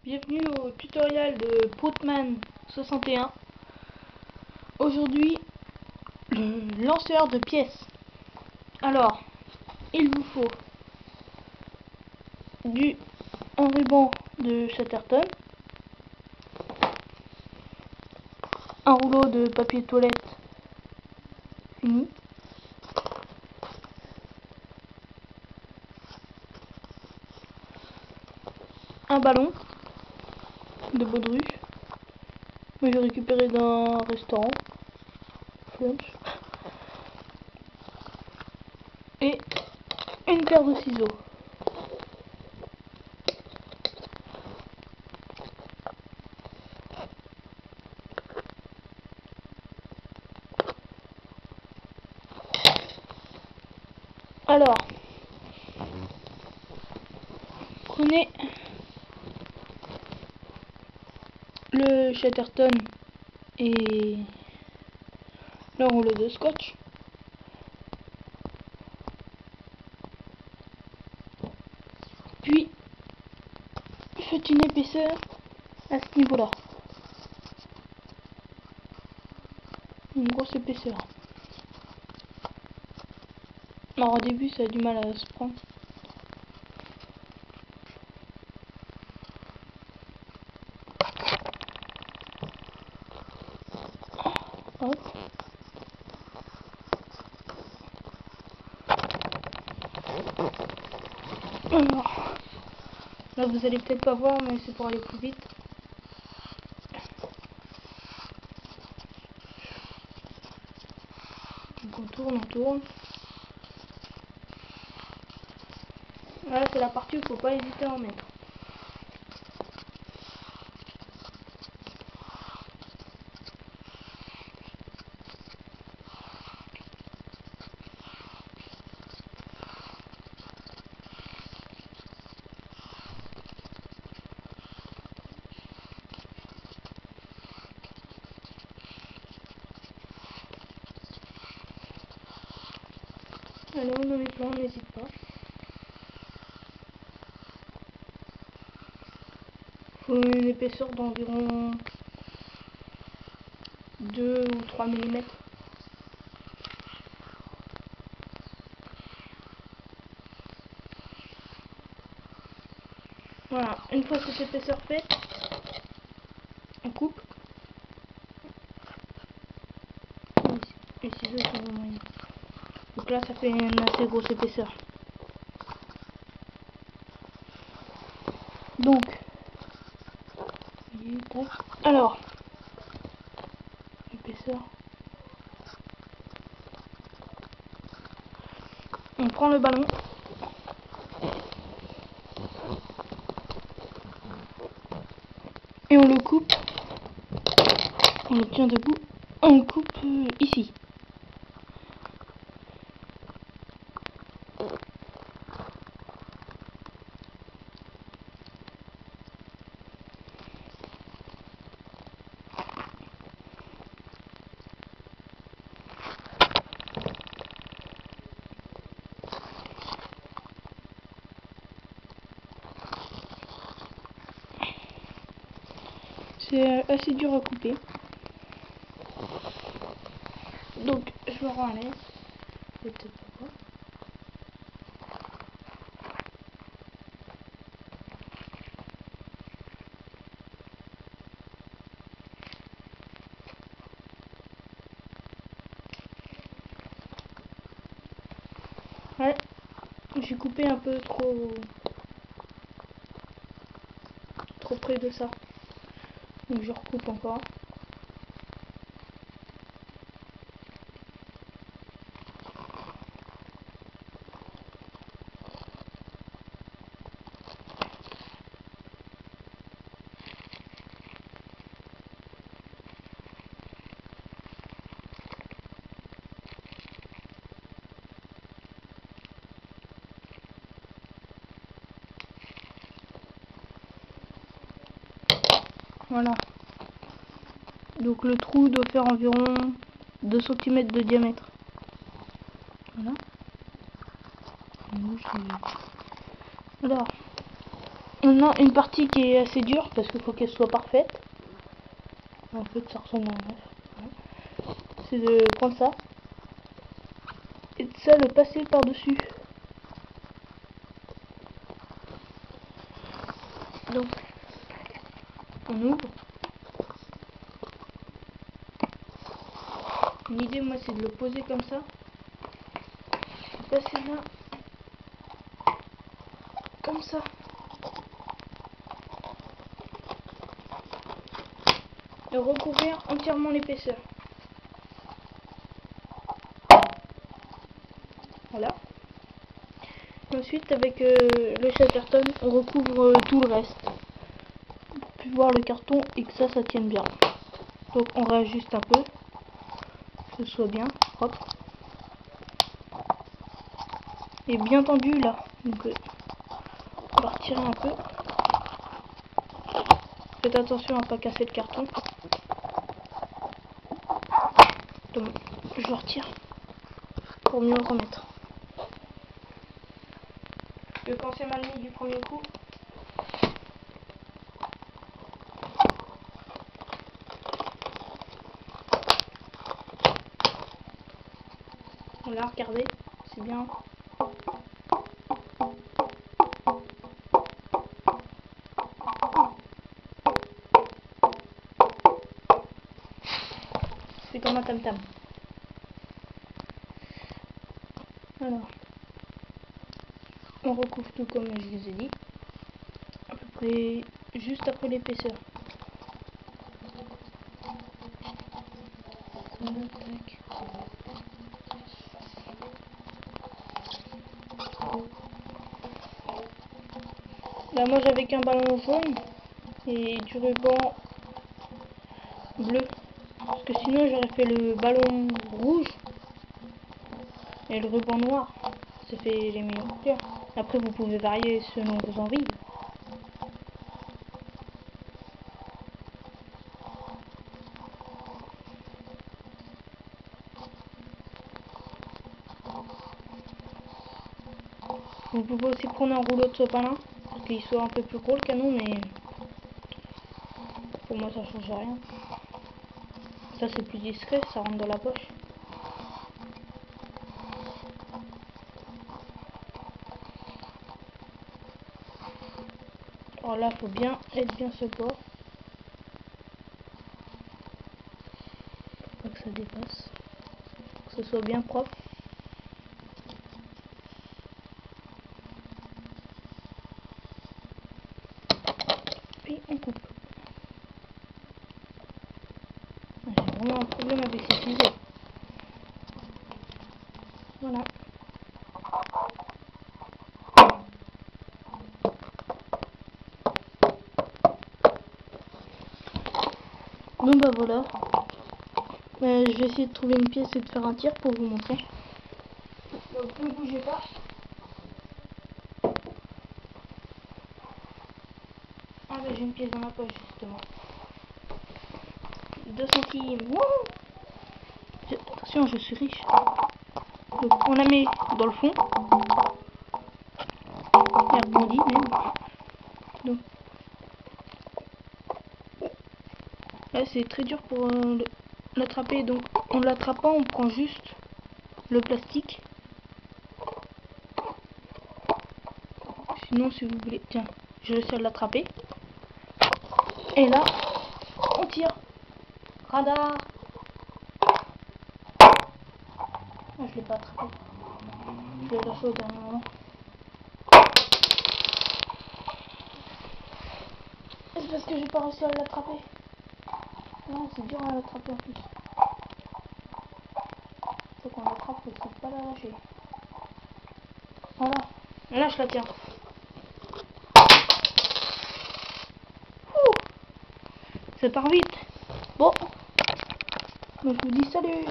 Bienvenue au tutoriel de Potman61. Aujourd'hui, le lanceur de pièces. Alors, il vous faut un ruban de Chatterton, un rouleau de papier toilette fini, un ballon de baudruche que j'ai récupéré d'un restaurant, Flunch, et une paire de ciseaux. Alors, prenez le Chatterton et le rouleau de scotch. Puis, faites une épaisseur à ce niveau-là. Une grosse épaisseur. Alors au début ça a du mal à se prendre. Hop. Alors, là vous allez peut-être pas voir mais c'est pour aller plus vite. Donc on tourne. Voilà, c'est la partie où il faut pas hésiter à en mettre. Allez, on en met plein, n'hésite pas. Faut une épaisseur d'environ 2 ou 3 mm. Voilà, une fois cette épaisseur faite, on coupe. Les ciseaux sont moyens. Donc là ça fait une assez grosse épaisseur. Donc, alors, épaisseur. On prend le ballon. Et on le coupe. On le tient debout. On le coupe ici. C'est assez dur à couper. Donc je me rends à l'aise. C'est peut-être pas quoi. Ouais, j'ai coupé un peu trop près de ça. Donc je recoupe encore. Voilà. Donc le trou doit faire environ 2 cm de diamètre. Voilà. Alors, On a une partie qui est assez dure parce qu'il faut qu'elle soit parfaite. En fait, ça ressemble à un œuf. C'est de prendre ça et de ça le passer par-dessus. Donc, on ouvre. L'idée, moi, c'est de le poser comme ça. Passer là. Comme ça. Et recouvrir entièrement l'épaisseur. Voilà. Et ensuite, avec le Chatterton, on recouvre tout le reste. Pour plus voir le carton et que ça tienne bien. Donc, on réajuste un peu. Que ce soit bien propre. Et bien tendu là. Donc, on va retirer un peu. Faites attention à ne pas casser le carton. Donc, je le retire pour mieux le remettre. Le quand c'est mal mis du premier coup. Voilà, regardez, c'est bien. C'est comme un tam-tam. Alors, on recouvre tout comme je vous ai dit. À peu près juste après l'épaisseur. Là, moi j'avais qu'un ballon jaune et du ruban bleu. Parce que sinon j'aurais fait le ballon rouge et le ruban noir. Ça fait les meilleures couleurs. Après vous pouvez varier selon vos envies. Vous pouvez aussi prendre un rouleau de sopalin pour qu'il soit un peu plus gros le canon, mais pour moi ça change rien. Ça c'est plus discret, ça rentre dans la poche. Alors là, faut bien être bien ce bord. Faut pas que ça dépasse. Faut que ce soit bien propre. Puis on coupe. J'ai vraiment un problème avec ces ciseaux. Voilà. Donc bah voilà. Je vais essayer de trouver une pièce et de faire un tir pour vous montrer. Donc ne bougez pas. Ah bah j'ai une pièce dans la poche justement. 2 centimes. Wouh! Attention, je suis riche. Donc on la met dans le fond. Elle rebondit même. Donc là c'est très dur pour l'attraper. Donc en l'attrapant on prend juste le plastique. Sinon si vous voulez, tiens, je réussis à l'attraper. Et là on tire. Radar. Ah, je l'ai pas attrapé. Je l'ai lâché au dernier moment. C'est parce que j'ai pas réussi à l'attraper. Non, c'est dur à l'attraper en plus. Faut qu'on l'attrape, faut pas la lâcher. Voilà. Et là je la tiens. Ça part vite. Bon. Moi je vous dis salut.